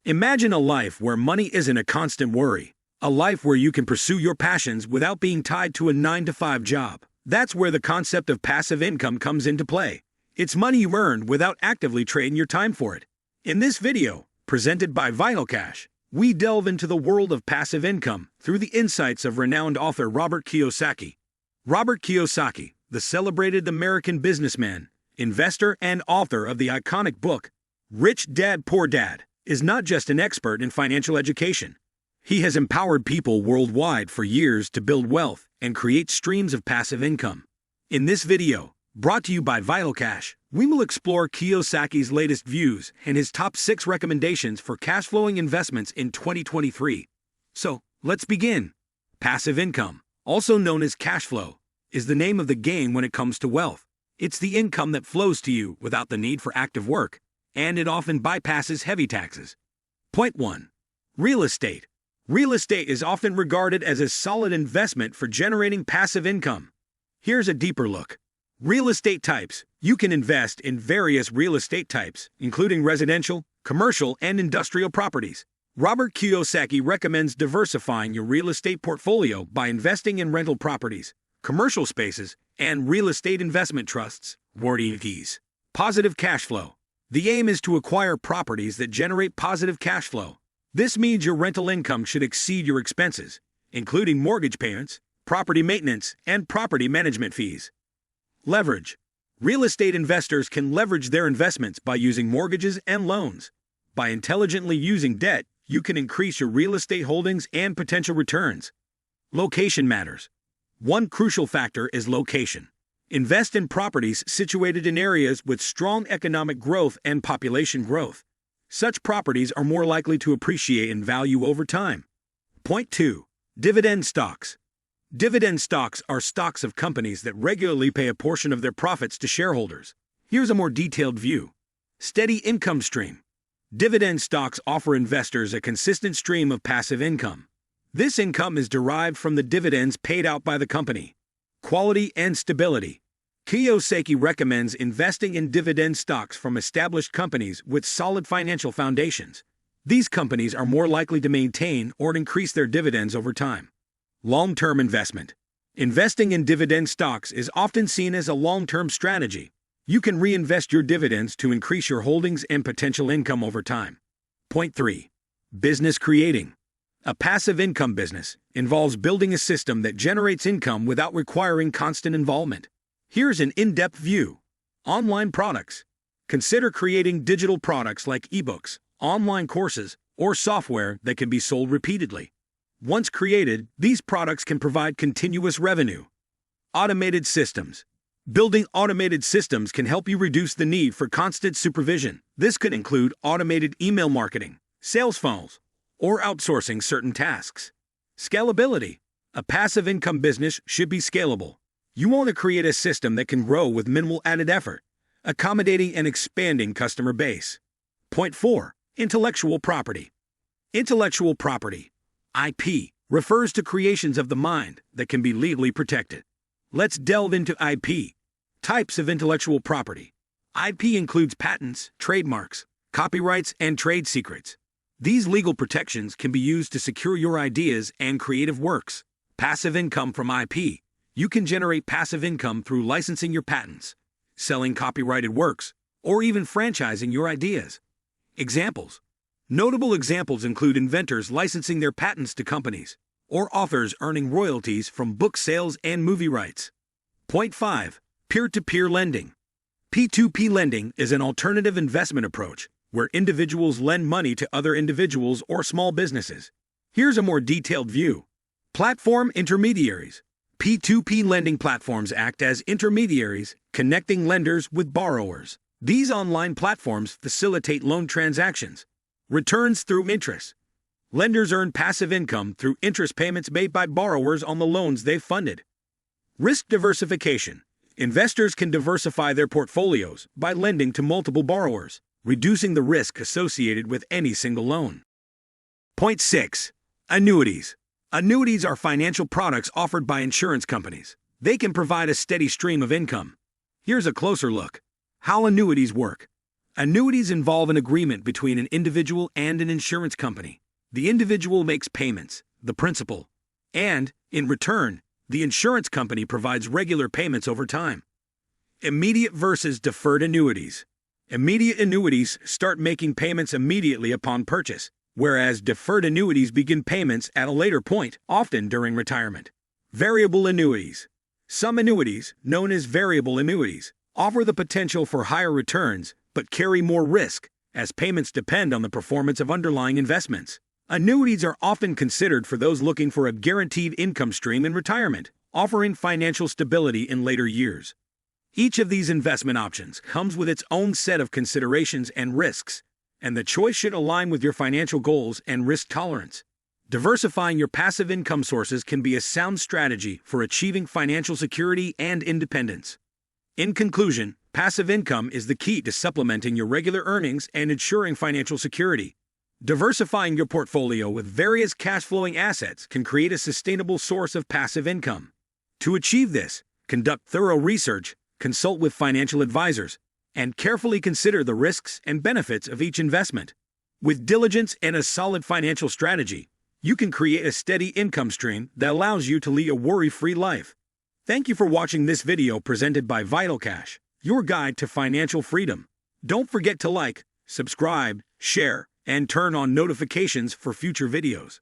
Imagine a life where money isn't a constant worry. A life where you can pursue your passions without being tied to a 9-to-5 job. That's where the concept of passive income comes into play. It's money you earn without actively trading your time for it. In this video, presented by VitalCash, we delve into the world of passive income through the insights of renowned author Robert Kiyosaki. Robert Kiyosaki, the celebrated American businessman, investor, and author of the iconic book, Rich Dad, Poor Dad, is not just an expert in financial education. He has empowered people worldwide for years to build wealth and create streams of passive income. In this video, brought to you by VitalCash, we will explore Kiyosaki's latest views and his top 6 recommendations for cash-flowing investments in 2023. So, let's begin. Passive income, also known as cash flow, is the name of the game when it comes to wealth. It's the income that flows to you without the need for active work, and it often bypasses heavy taxes. Point 1. Real estate. Real estate is often regarded as a solid investment for generating passive income. Here's a deeper look. Real estate types. You can invest in various real estate types, including residential, commercial, and industrial properties. Robert Kiyosaki recommends diversifying your real estate portfolio by investing in rental properties, commercial spaces, and real estate investment trusts, VTCs. Positive cash flow. The aim is to acquire properties that generate positive cash flow. This means your rental income should exceed your expenses, including mortgage payments, property maintenance, and property management fees. Leverage. Real estate investors can leverage their investments by using mortgages and loans. By intelligently using debt, you can increase your real estate holdings and potential returns. Location matters. One crucial factor is location. Invest in properties situated in areas with strong economic growth and population growth. Such properties are more likely to appreciate in value over time. Point 2. Dividend stocks. Dividend stocks are stocks of companies that regularly pay a portion of their profits to shareholders. Here's a more detailed view. Steady income stream. Dividend stocks offer investors a consistent stream of passive income. This income is derived from the dividends paid out by the company. Quality and stability. Kiyosaki recommends investing in dividend stocks from established companies with solid financial foundations. These companies are more likely to maintain or increase their dividends over time. Long-term investment. Investing in dividend stocks is often seen as a long-term strategy. You can reinvest your dividends to increase your holdings and potential income over time. Point 3. Business creating. A passive income business involves building a system that generates income without requiring constant involvement. Here's an in-depth view. Online products. Consider creating digital products like ebooks, online courses, or software that can be sold repeatedly. Once created, these products can provide continuous revenue. Automated systems. Building automated systems can help you reduce the need for constant supervision. This could include automated email marketing, sales funnels, or outsourcing certain tasks. Scalability. A passive income business should be scalable. You want to create a system that can grow with minimal added effort, accommodating an expanding customer base. Point 4. Intellectual property. Intellectual property, IP, refers to creations of the mind that can be legally protected. Let's delve into IP. Types of intellectual property. IP includes patents, trademarks, copyrights, and trade secrets. These legal protections can be used to secure your ideas and creative works. Passive income from IP. You can generate passive income through licensing your patents, selling copyrighted works, or even franchising your ideas. Examples. Notable examples include inventors licensing their patents to companies, or authors earning royalties from book sales and movie rights. Point 5. Peer-to-peer lending. P2P lending is an alternative investment approach where individuals lend money to other individuals or small businesses. Here's a more detailed view. Platform intermediaries. P2P lending platforms act as intermediaries, connecting lenders with borrowers. These online platforms facilitate loan transactions. Returns through interest. Lenders earn passive income through interest payments made by borrowers on the loans they've funded. Risk diversification. Investors can diversify their portfolios by lending to multiple borrowers, reducing the risk associated with any single loan. Point 6. Annuities. Annuities are financial products offered by insurance companies. They can provide a steady stream of income. Here's a closer look. How annuities work. Annuities involve an agreement between an individual and an insurance company. The individual makes payments, the principal, and, in return, the insurance company provides regular payments over time. Immediate versus deferred annuities. Immediate annuities start making payments immediately upon purchase, whereas deferred annuities begin payments at a later point, often during retirement. Variable annuities. Some annuities, known as variable annuities, offer the potential for higher returns but carry more risk, as payments depend on the performance of underlying investments. Annuities are often considered for those looking for a guaranteed income stream in retirement, offering financial stability in later years. Each of these investment options comes with its own set of considerations and risks, and the choice should align with your financial goals and risk tolerance. Diversifying your passive income sources can be a sound strategy for achieving financial security and independence. In conclusion, passive income is the key to supplementing your regular earnings and ensuring financial security. Diversifying your portfolio with various cash-flowing assets can create a sustainable source of passive income. To achieve this, conduct thorough research, consult with financial advisors, and carefully consider the risks and benefits of each investment. With diligence and a solid financial strategy, you can create a steady income stream that allows you to lead a worry-free life. Thank you for watching this video presented by VitalCash, your guide to financial freedom. Don't forget to like, subscribe, share, and turn on notifications for future videos.